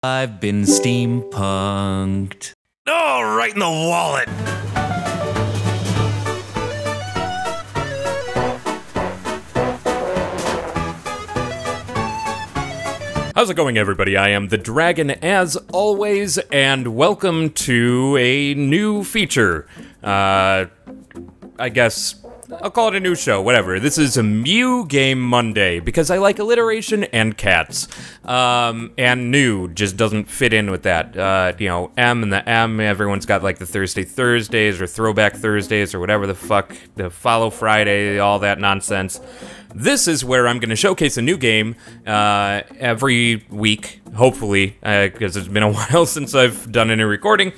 I've been steampunked. Oh, right in the wallet. How's it going, everybody? I am the Dragon, as always, and welcome to a new feature. I guess I'll call it a new show, whatever. This is a Mew Game Monday, because I like alliteration and cats. And new just doesn't fit in with that. You know, M and the M, everyone's got like the Thursdays or Throwback Thursdays or whatever the fuck, the Follow Friday, all that nonsense. This is where I'm going to showcase a new game every week, hopefully, because it's been a while since I've done any recording.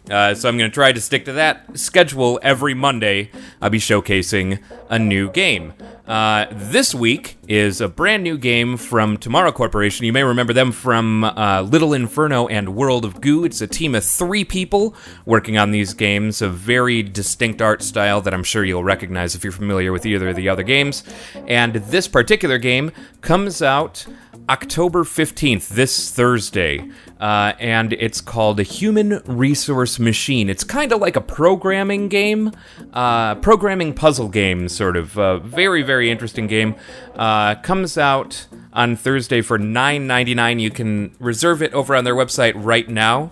So I'm going to try to stick to that schedule. Every Monday, I'll be showcasing a new game. This week is a brand new game from Tomorrow Corporation. You may remember them from Little Inferno and World of Goo. It's a team of 3 people working on these games, a very distinct art style that I'm sure you'll recognize if you're familiar with either of the other games. And this particular game comes out October 15th, this Thursday, and it's called a Human Resource Machine. It's kind of like a programming game, programming puzzle game, sort of. Very, very interesting game. Comes out on Thursday for $9.99. You can reserve it over on their website right now,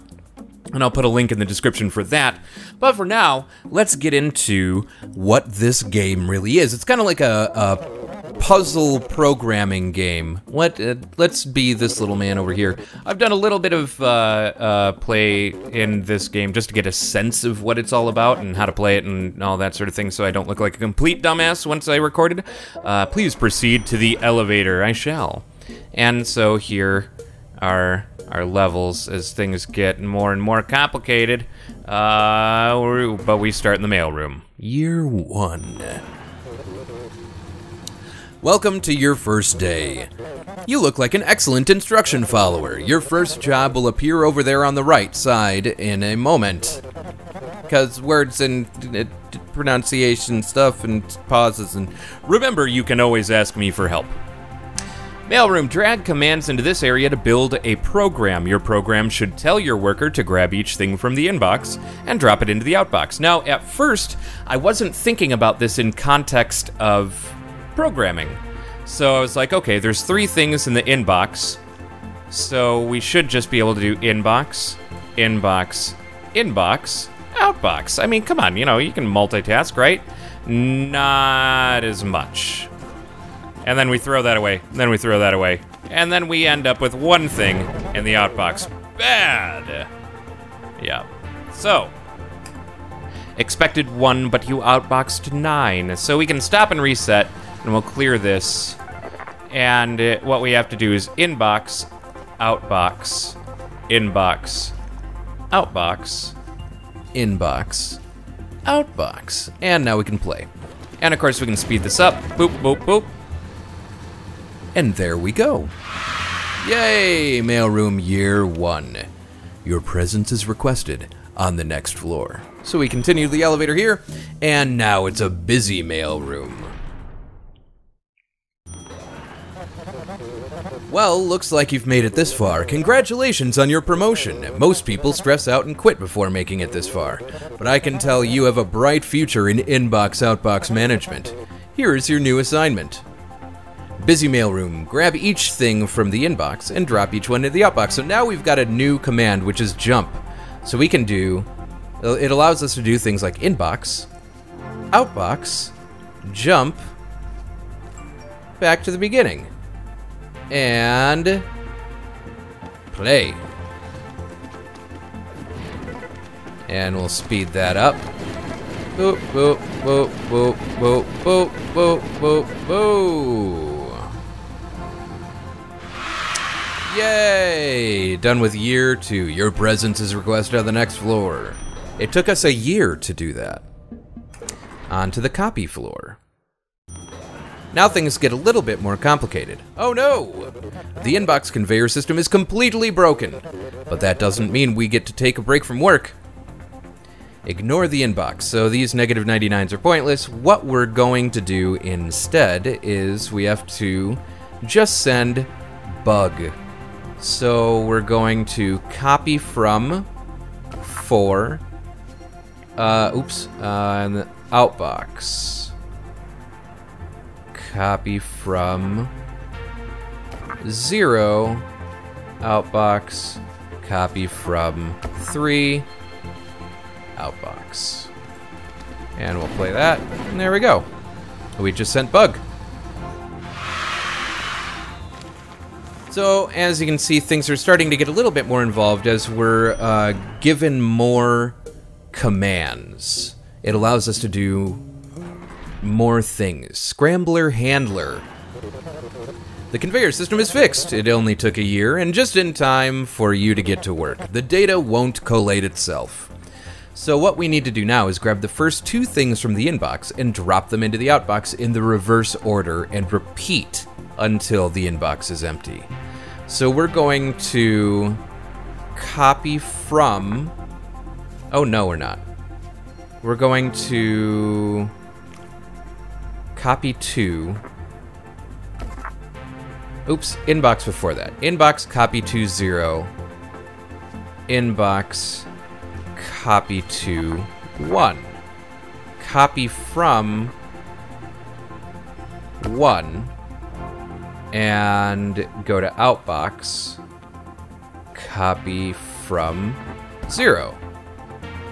and I'll put a link in the description for that. But for now, let's get into what this game really is. It's kind of like a puzzle programming game. Let's be this little man over here. I've done a little bit of play in this game just to get a sense of what it's all about and how to play it and all that sort of thing, so I don't look like a complete dumbass once I recorded. Please proceed to the elevator. I shall. And so here are our levels as things get more and more complicated. But we start in the mailroom. Year 1. Welcome to your first day. You look like an excellent instruction follower. Your first job will appear over there on the right side in a moment. Because words and pronunciation stuff and pauses and... Remember, you can always ask me for help. Mailroom, drag commands into this area to build a program. Your program should tell your worker to grab each thing from the inbox and drop it into the outbox. Now, at first, I wasn't thinking about this in context of programming. So I was like, okay, there's 3 things in the inbox, so we should just be able to do inbox, inbox, inbox, outbox. I mean, come on, you know, you can multitask, right? Not as much. And then we throw that away, then we throw that away, and then we end up with 1 thing in the outbox. Bad! Yeah. So, expected 1, but you outboxed 9. So we can stop and reset, and we'll clear this. And what we have to do is inbox, outbox, inbox, outbox, inbox, outbox. And now we can play. And of course we can speed this up. Boop, boop, boop. And there we go. Yay! Mailroom Year 1. Your presence is requested on the next floor. So we continue the elevator here, and now it's a busy mailroom. Well, looks like you've made it this far. Congratulations on your promotion. Most people stress out and quit before making it this far. But I can tell you have a bright future in inbox-outbox management. Here is your new assignment. Busy mailroom, grab each thing from the inbox and drop each one into the outbox. So now we've got a new command, which is jump. So we can do, it allows us to do things like inbox, outbox, jump, back to the beginning, and play. And we'll speed that up. Boop, boop, boop, boop, boop, boop, boop, boop, boop. Yay! Done with Year 2. Your presence is requested on the next floor. It took us a year to do that. On to the copy floor. Now things get a little bit more complicated. Oh no! The inbox conveyor system is completely broken. But that doesn't mean we get to take a break from work. Ignore the inbox, so these negative 99s are pointless. What we're going to do instead is we have to just send bug So we're going to copy from 4. And the outbox. Copy from 0. Outbox. Copy from 3. Outbox. And we'll play that. And there we go. We just sent bug. So, as you can see, things are starting to get a little bit more involved as we're given more commands. It allows us to do more things. Scrambler handler. The conveyor system is fixed. It only took a year and just in time for you to get to work. The data won't collate itself. So what we need to do now is grab the first 2 things from the inbox and drop them into the outbox in the reverse order and repeat until the inbox is empty. So we're going to copy from... Oh, no, we're not. We're going to copy to... Oops, inbox before that. Inbox, copy to 0. Inbox, copy to 1. Copy from 1. And go to outbox, copy from 0,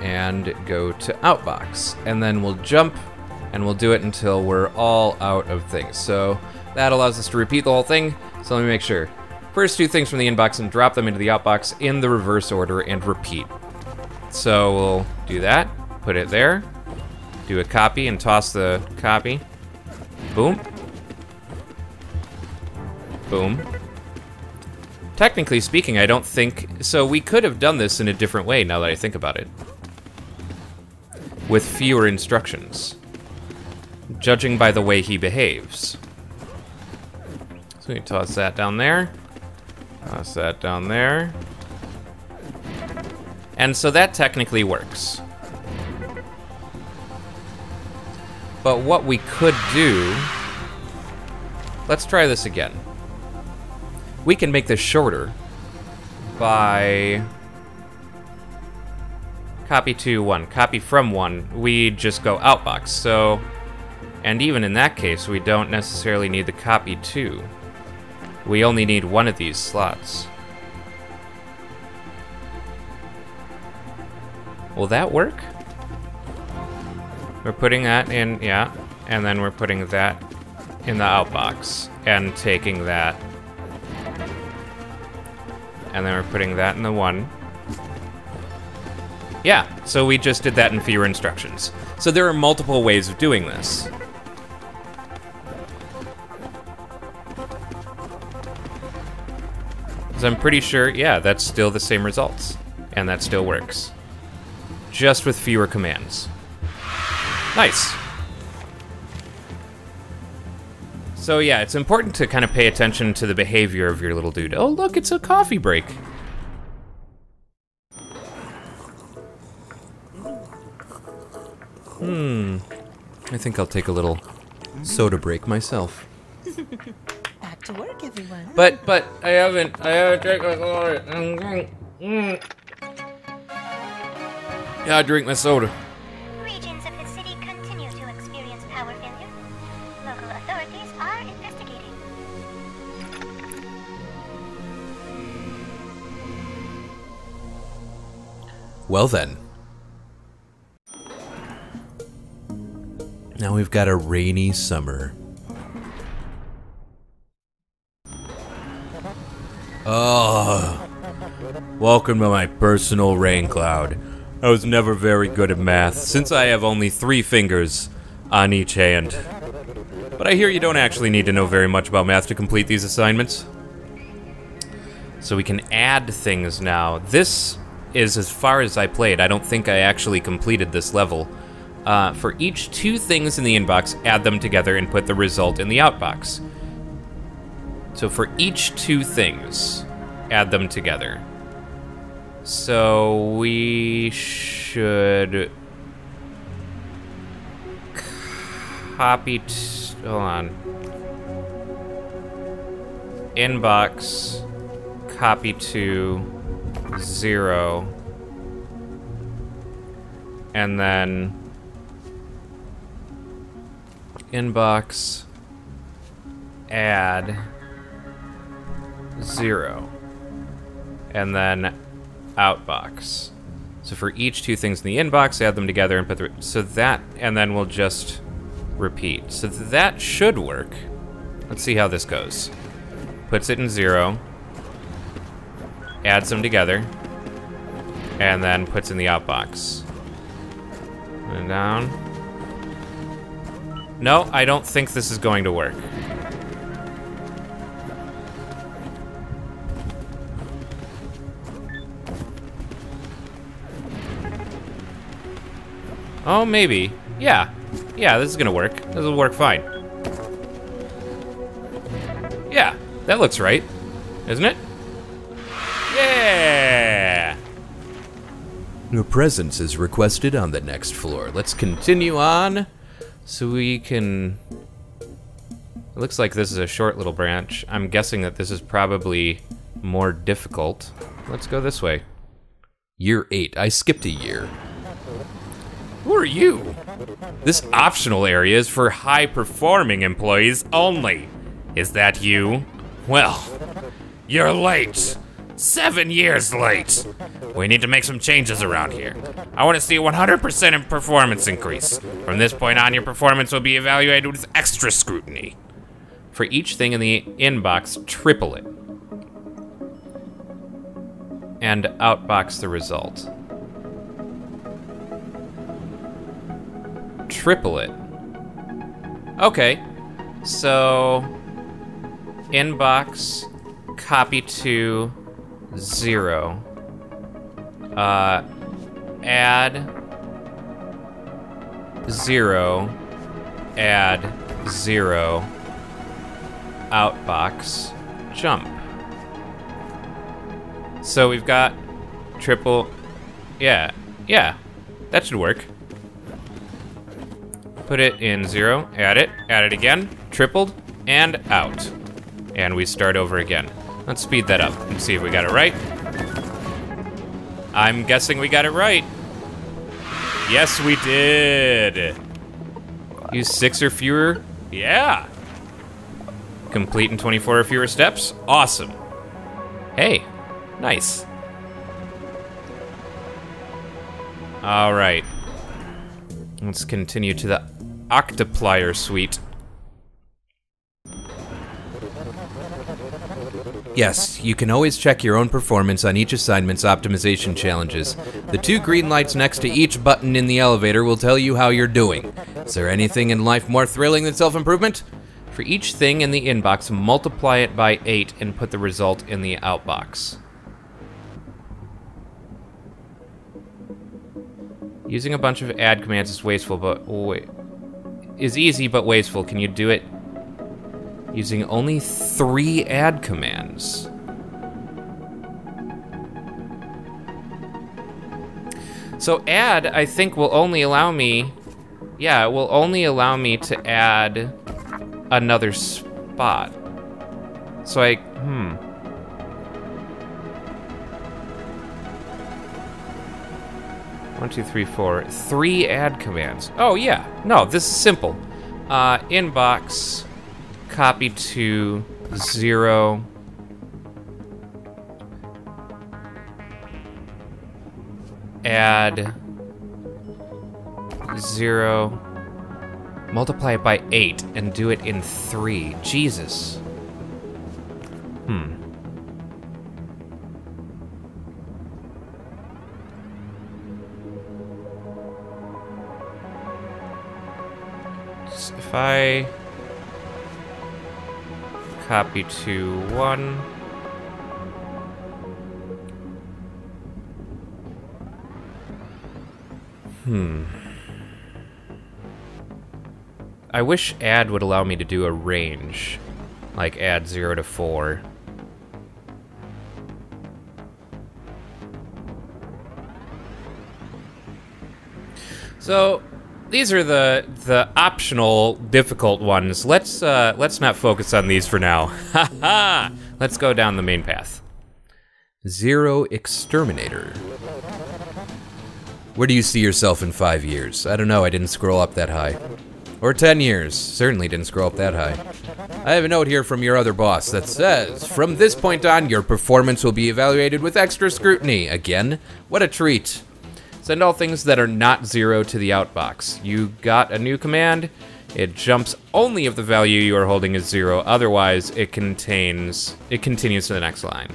and go to outbox. And then we'll jump, and we'll do it until we're all out of things. So that allows us to repeat the whole thing. So let me make sure. First 2 things from the inbox and drop them into the outbox in the reverse order and repeat. So we'll do that, put it there, do a copy and toss the copy. Boom. Boom. Technically speaking, I don't think... So we could have done this in a different way now that I think about it. With fewer instructions. Judging by the way he behaves. So we toss that down there. Toss that down there. And so that technically works. But what we could do... Let's try this again. We can make this shorter by copy to 1, copy from 1. We just go outbox. So, and even in that case, we don't necessarily need the copy to. We only need one of these slots. Will that work? We're putting that in, yeah, and then we're putting that in the outbox and taking that. And then we're putting that in the 1. Yeah, so we just did that in fewer instructions. So there are multiple ways of doing this. So I'm pretty sure, yeah, that's still the same results. And that still works. Just with fewer commands. Nice. So yeah, it's important to kind of pay attention to the behavior of your little dude. Oh look, it's a coffee break. I think I'll take a little soda break myself. Back to work, everyone. But I haven't taken a soda. Yeah, I drink my soda. Regions of the city continue to experience power failure. Local authorities are investigating. Well then. Now we've got a rainy summer. Oh, welcome to my personal rain cloud. I was never very good at math, since I have only 3 fingers on each hand. But I hear you don't actually need to know very much about math to complete these assignments. So we can add things now. This is as far as I played. I don't think I actually completed this level. For each 2 things in the inbox, add them together and put the result in the outbox. So for each 2 things, add them together. So we should copy, hold on. Inbox, copy to 0, and then inbox add 0, and then outbox. So for each two things in the inbox, add them together and put the, so that, and then we'll just repeat. So that should work. Let's see how this goes. Puts it in 0, adds them together, and then puts in the outbox. And down. No, I don't think this is going to work. Oh, maybe. Yeah. Yeah, this is gonna work. This will work fine. Yeah, that looks right. Isn't it? Yeah! Your presence is requested on the next floor. Let's continue on so we can... It looks like this is a short little branch. I'm guessing that this is probably more difficult. Let's go this way. Year 8. I skipped a year. Who are you? This optional area is for high-performing employees only. Is that you? Well, you're late. 7 years late. We need to make some changes around here. I want to see a 100% performance increase. From this point on, your performance will be evaluated with extra scrutiny. For each thing in the inbox, triple it. And outbox the result. Triple it. Okay, so inbox, copy to 0, add 0, add 0, outbox, jump. So we've got triple, yeah, that should work. Put it in 0, add it again, tripled, and out. And we start over again. Let's speed that up and see if we got it right. I'm guessing we got it right. Yes, we did. Use 6 or fewer, yeah. Complete in 24 or fewer steps, awesome. Hey, nice. All right. Let's continue to the Octoplier suite. Yes, you can always check your own performance on each assignment's optimization challenges. The 2 green lights next to each button in the elevator will tell you how you're doing. Is there anything in life more thrilling than self-improvement? For each thing in the inbox, multiply it by 8 and put the result in the outbox. Using a bunch of add commands is wasteful, but is easy but wasteful. Can you do it using only 3 add commands? So add, I think, will only allow me, yeah, it will only allow me to add another spot. So 1, 2, 3, 4. 3 add commands. Oh yeah, no, this is simple. Inbox, copy to 0. Add 0. Multiply it by 8 and do it in 3. Jesus. If I copy to 1, I wish add would allow me to do a range, like add 0 to 4. So these are the optional difficult ones. Let's not focus on these for now. Haha. Let's go down the main path. Zero Exterminator. Where do you see yourself in 5 years? I don't know, I didn't scroll up that high. Or 10 years. Certainly didn't scroll up that high. I have a note here from your other boss that says, from this point on, your performance will be evaluated with extra scrutiny. Again, what a treat. Send all things that are not 0 to the outbox. You got a new command. It jumps only if the value you are holding is 0. Otherwise, it continues to the next line.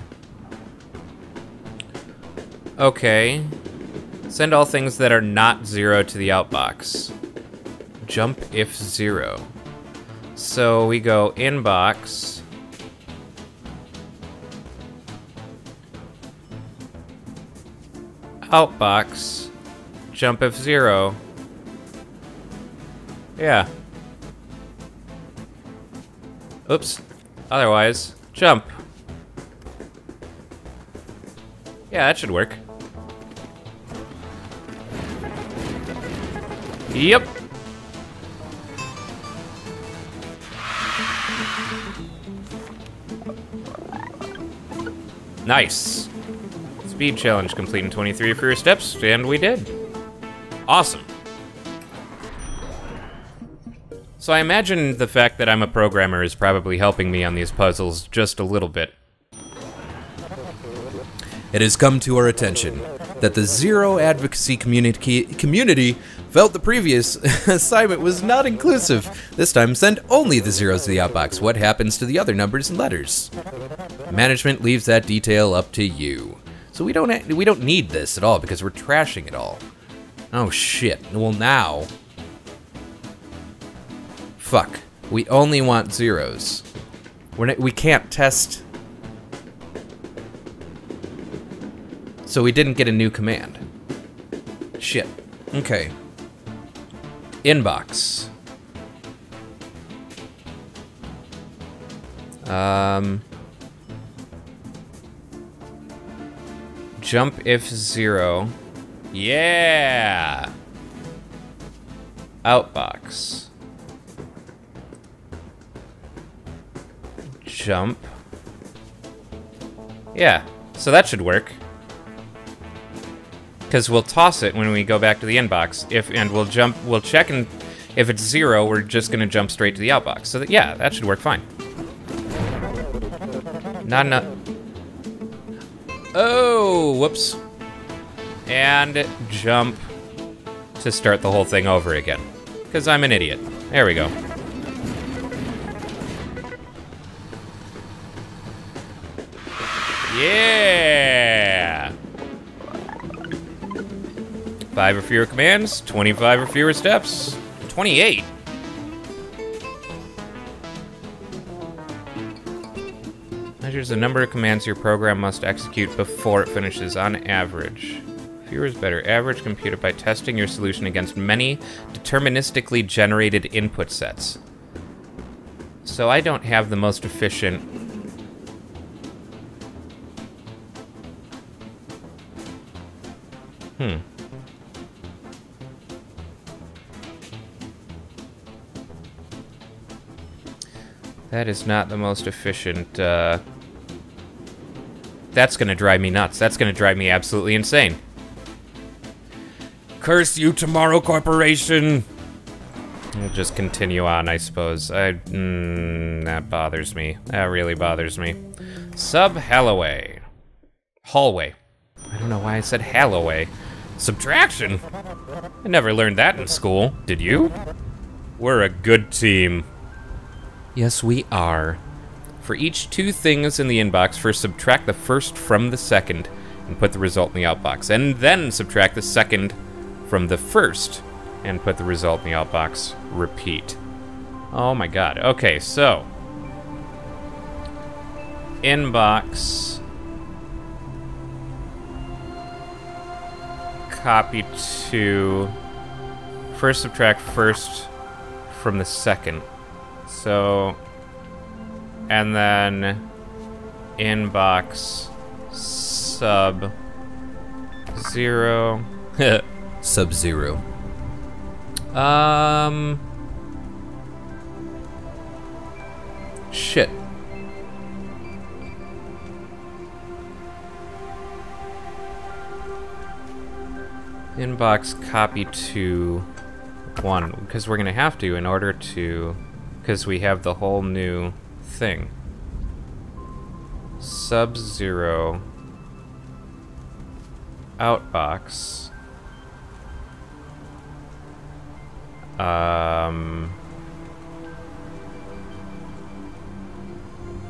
Okay. Send all things that are not 0 to the outbox. Jump if 0. So we go inbox. Outbox. Jump if 0. Yeah. Oops. Otherwise, jump. Yeah, that should work. Yep. Nice. Speed challenge complete in 23 for your steps, and we did. Awesome. So I imagine the fact that I'm a programmer is probably helping me on these puzzles just a little bit. It has come to our attention that the Zero Advocacy community felt the previous assignment was not inclusive. This time, send only the zeros to the outbox. What happens to the other numbers and letters? Management leaves that detail up to you. So we don't need this at all because we're trashing it all. Oh shit. Well now. Fuck. We only want zeros. We can't test. So we didn't get a new command. Shit. Okay. Inbox. Jump if 0. Yeah. Outbox. Jump. Yeah. So that should work. Because we'll toss it when we go back to the inbox. We'll check, and if it's 0, we're just gonna jump straight to the outbox. So yeah, that should work fine. Not enough. Oh, whoops. And jump to start the whole thing over again. Because I'm an idiot. There we go. Yeah! 5 or fewer commands, 25 or fewer steps, 28. Measures the number of commands your program must execute before it finishes on average. Fewer is better. Average computed by testing your solution against many deterministically generated input sets. So I don't have the most efficient... That is not the most efficient, That's gonna drive me nuts. That's gonna drive me absolutely insane. Curse you, Tomorrow Corporation! We'll just continue on, I suppose. That bothers me. That really bothers me. Sub-Halloway. Hallway. I don't know why I said Halloway. Subtraction? I never learned that in school. Did you? We're a good team. Yes, we are. For each 2 things in the inbox, first subtract the first from the second and put the result in the outbox. And then subtract the second from the first and put the result in the outbox. Repeat. Oh my god. Okay, so. Inbox. Copy to. First subtract first from the second. So, and then inbox sub 0. Sub-Zero. Shit. Inbox copy to 1, because we're gonna have to in order to, because we have the whole new thing. Sub-0 outbox.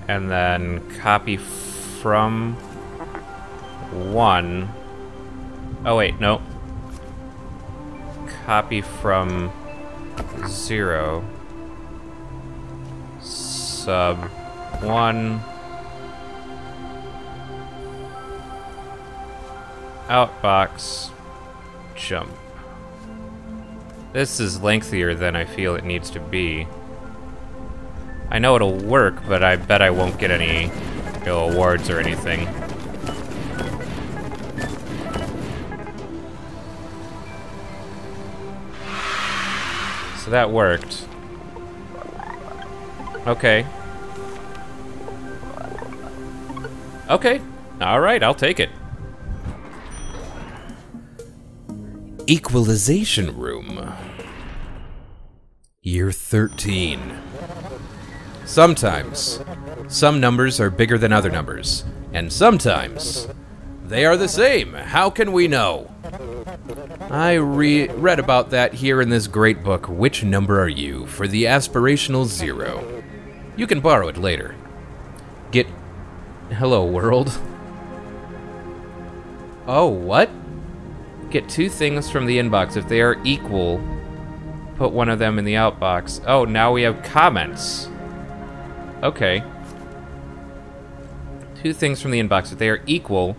And then copy from 1. Oh wait, no. Copy from 0. Sub 1. Outbox. Jump. This is lengthier than I feel it needs to be. I know it'll work, but I bet I won't get any awards or anything. So that worked. Okay. Okay. Alright, I'll take it. Equalization room. Year 13. Sometimes, some numbers are bigger than other numbers, and sometimes, they are the same. How can we know? I read about that here in this great book, Which Number Are You? For the Aspirational 0. You can borrow it later. Get... Hello, world. Oh, what? Get 2 things from the inbox. If they are equal, put one of them in the outbox. Oh, now we have comments. Okay. 2 things from the inbox. If they are equal,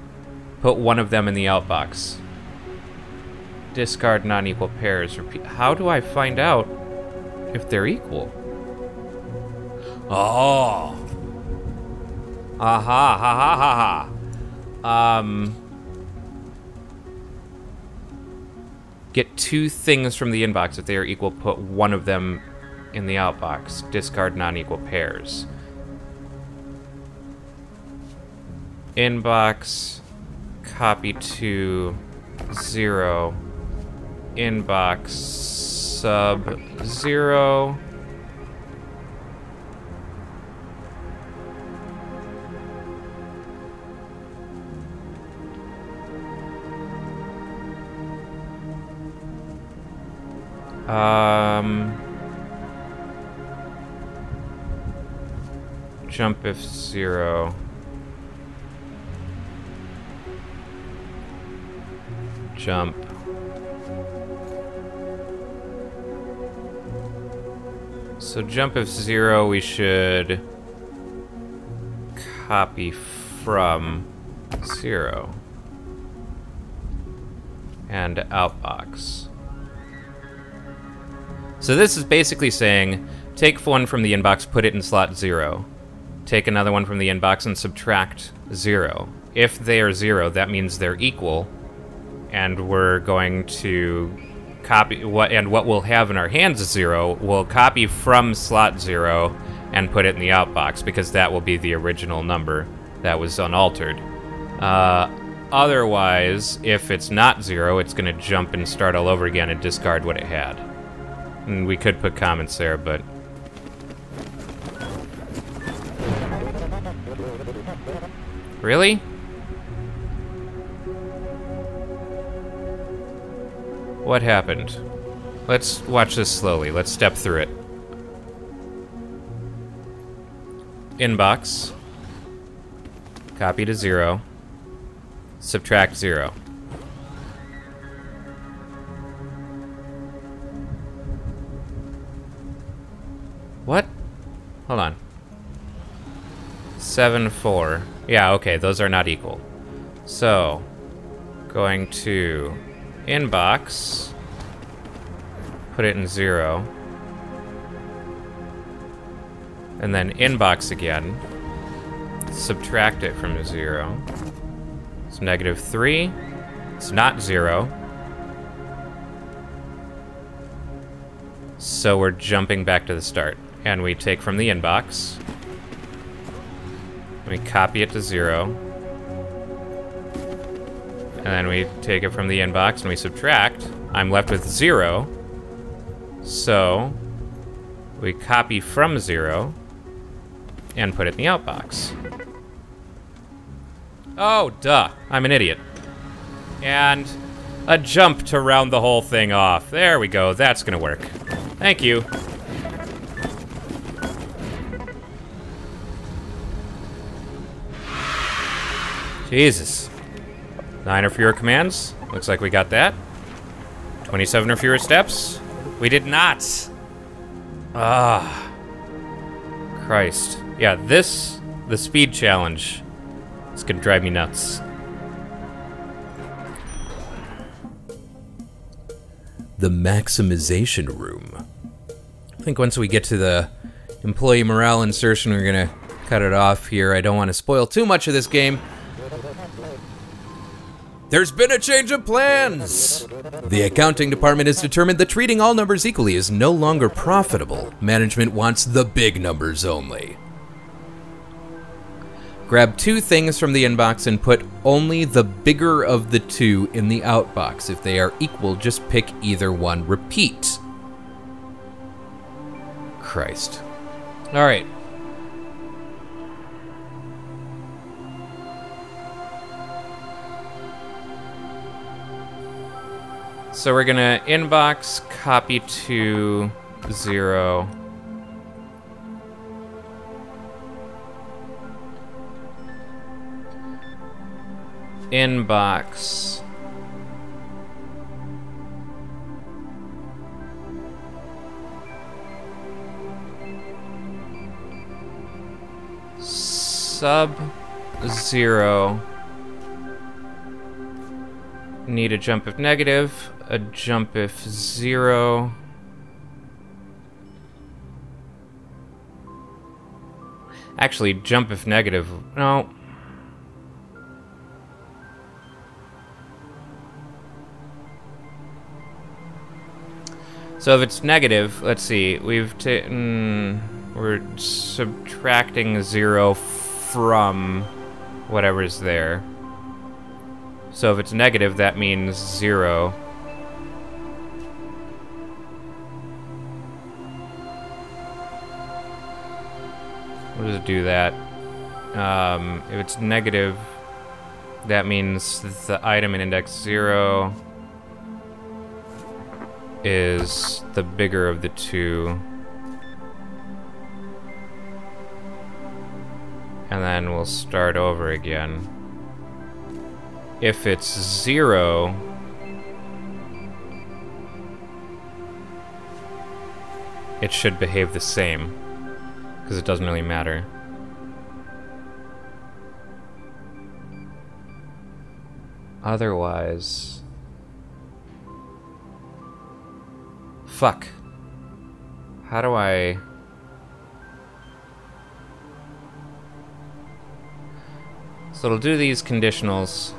put one of them in the outbox. Discard non-equal pairs. Repeat. How do I find out if they're equal? Oh. Aha, ha ha ha ha. Get 2 things from the inbox. If they are equal, put one of them in the outbox. Discard non-equal pairs. Inbox, copy to 0. Inbox, sub 0. Jump if 0. Jump. So jump if 0, we should copy from 0. And outbox. So this is basically saying, take one from the inbox, put it in slot 0. Take another one from the inbox and subtract 0. If they are 0, that means they're equal. And we're going to copy what we'll have in our hands is 0. We'll copy from slot 0 and put it in the outbox because that will be the original number that was unaltered. Otherwise, if it's not 0, it's going to jump and start all over again and discard what it had. And we could put comments there, but... Really? What happened? Let's watch this slowly. Let's step through it. Inbox. Copy to 0. Subtract 0. What? Hold on. 7, 4. Yeah, okay, those are not equal. So, going to inbox, put it in 0, and then inbox again, subtract it from 0. It's -3. It's not 0. So we're jumping back to the start. And we take from the inbox. We copy it to 0. And And then we take it from the inbox and we subtract. I'm left with 0. So we copy from 0 and put it in the outbox. Oh, duh. I'm an idiot. And a jump to round the whole thing off. There we go. That's gonna work. Thank you. Jesus. 9 or fewer commands. Looks like we got that. 27 or fewer steps. We did not. Ah. Christ. Yeah, the speed challenge, is gonna drive me nuts. The maximization room. I think once we get to the employee morale insertion, we're gonna cut it off here. I don't want to spoil too much of this game. There's been a change of plans! The accounting department has determined that treating all numbers equally is no longer profitable. Management wants the big numbers only. Grab 2 things from the inbox and put only the bigger of the 2 in the outbox. If they are equal, just pick either one. Repeat. Christ. Alright. So we're gonna inbox, copy to 0. Inbox. Sub 0. Need a jump if negative. A jump if 0. Actually, jump if negative. No. So if it's negative, let's see. We're subtracting 0 from whatever's there. So if it's negative, that means 0. We'll just do that. If it's negative, that means the item in index 0 is the bigger of the 2. And then we'll start over again. If it's 0, it should behave the same, because it doesn't really matter. Otherwise... Fuck. How do I... So it'll do these conditionals.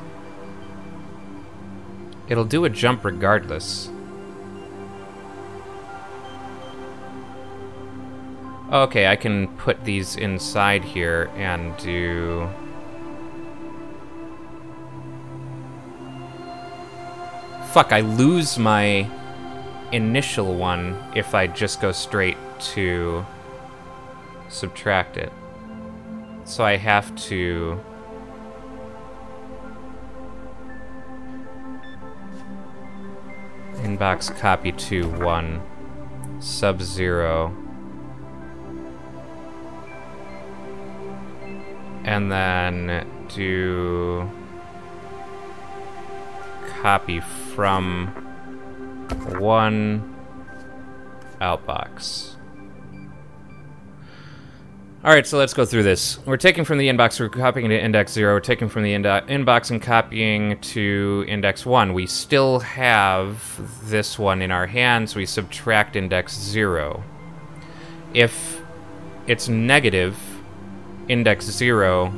It'll do a jump regardless. Okay, I can put these inside here and do... Fuck, I lose my initial one if I just go straight to subtract it. So I have to... Inbox copy to 1, sub 0, and then do copy from 1 outbox. Alright, so let's go through this. We're taking from the inbox, we're copying to index 0, we're taking from the inbox and copying to index 1. We still have this one in our hands, we subtract index 0. If it's negative, index 0...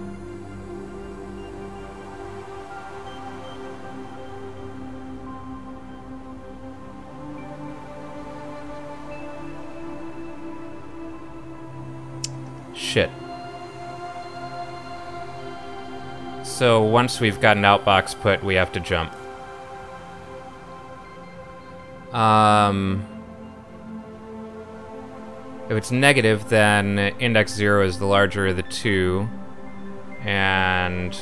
Shit. So once we've got an outbox put, we have to jump. If it's negative, then index 0 is the larger of the two. And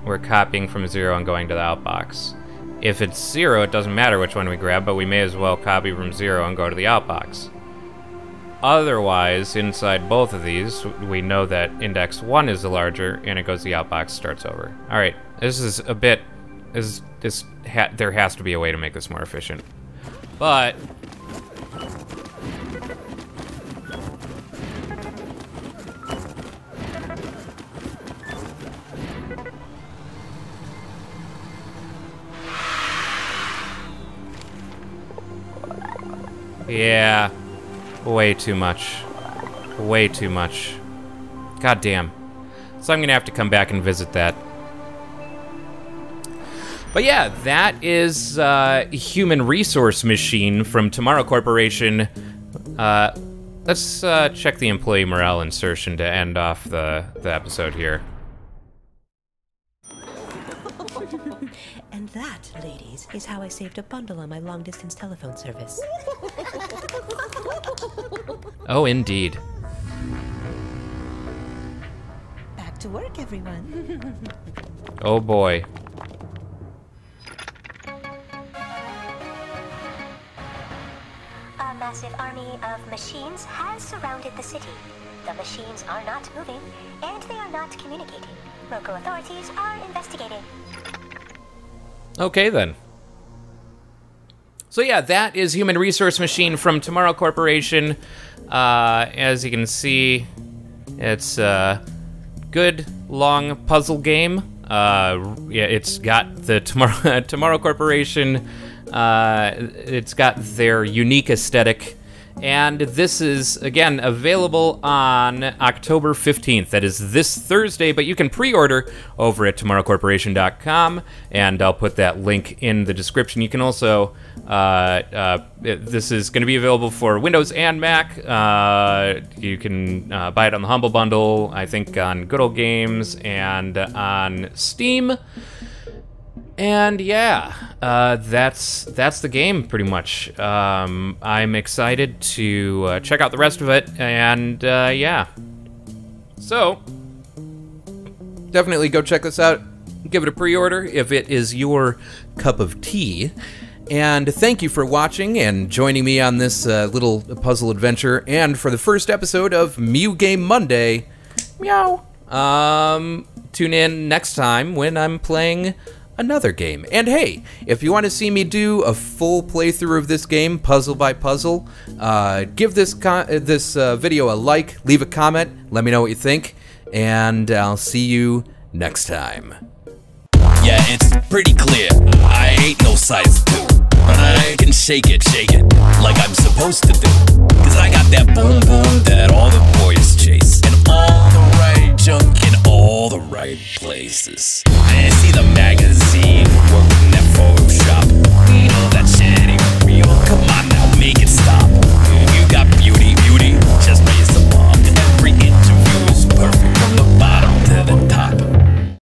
we're copying from 0 and going to the outbox. If it's 0, it doesn't matter which one we grab, but we may as well copy from 0 and go to the outbox. Otherwise, inside both of these, we know that index 1 is the larger, and it goes to the outbox, starts over. Alright, this is a bit... there has to be a way to make this more efficient. But... yeah, way too much. Way too much. God damn. So I'm gonna have to come back and visit that. But yeah, that is Human Resource Machine from Tomorrow Corporation. Let's check the employee morale insertion to end off the episode here. And that, ladies, is how I saved a bundle on my long-distance telephone service. Oh, indeed. Back to work, everyone. Oh boy. A massive army of machines has surrounded the city. The machines are not moving, and they are not communicating. Local authorities are investigating. Okay, then. So yeah, that is Human Resource Machine from Tomorrow Corporation. As you can see, it's a good, long puzzle game. Yeah, it's got the Tomorrow Corporation. It's got their unique aesthetic. And this is, again, available on October 15th. That is this Thursday, but you can pre-order over at tomorrowcorporation.com, and I'll put that link in the description. You can also, this is going to be available for Windows and Mac. You can buy it on the Humble Bundle, I think on Good Old Games, and on Steam. And yeah, that's the game pretty much. I'm excited to check out the rest of it, and yeah. So definitely go check this out. Give it a pre-order if it is your cup of tea. And thank you for watching and joining me on this little puzzle adventure, and for the first episode of Mew Game Monday. Meow. Tune in next time when I'm playing another game. And hey, if you want to see me do a full playthrough of this game, puzzle by puzzle, give this video a like, leave a comment, let me know what you think, and I'll see you next time. Yeah, it's pretty clear, I ain't no size 2, but I can shake it like I'm supposed to do. Cause I got that boom boom that all the boys chase, and all the right junk in all the right places. I see the magazine, work